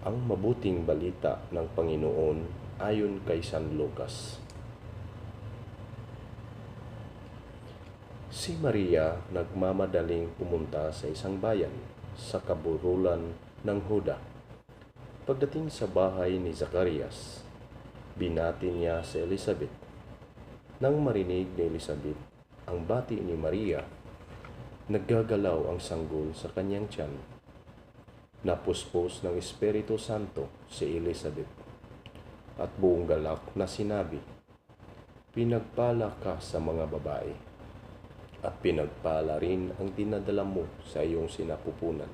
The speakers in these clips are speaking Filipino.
Ang mabuting balita ng Panginoon ayon kay San Lucas. Si Maria nagmamadaling pumunta sa isang bayan sa kaburulan ng Huda. Pagdating sa bahay ni Zacarias, binati niya si Elizabeth. Nang marinig ni Elizabeth ang bati ni Maria, naggagalaw ang sanggol sa kanyang tiyan. Napuspos ng Espiritu Santo si Elizabeth at buong galak na sinabi, "Pinagpala ka sa mga babae at pinagpala rin ang dinadala mo sa iyong sinapupunan.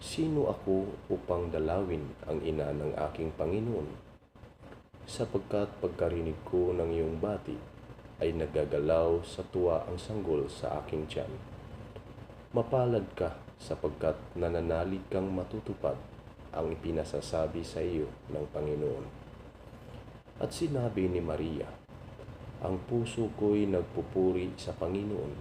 Sino ako upang dalawin ang ina ng aking Panginoon? Sapagkat pagkarinig ko ng iyong bati ay nagagalaw sa tuwa ang sanggol sa aking tiyan. Mapalad ka sapagkat nananalig kang matutupad ang ipinasasabi sa iyo ng Panginoon." At sinabi ni Maria, "Ang puso ko'y nagpupuri sa Panginoon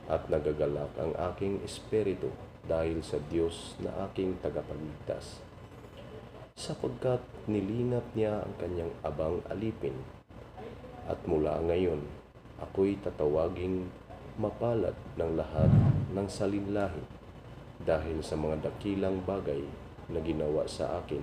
at nagagalak ang aking espiritu dahil sa Diyos na aking tagapagligtas, sapagkat nilinap niya ang kanyang abang alipin. At mula ngayon, ako'y tatawaging mapalad ng lahat ng salinlahi dahil sa mga dakilang bagay na ginawa sa akin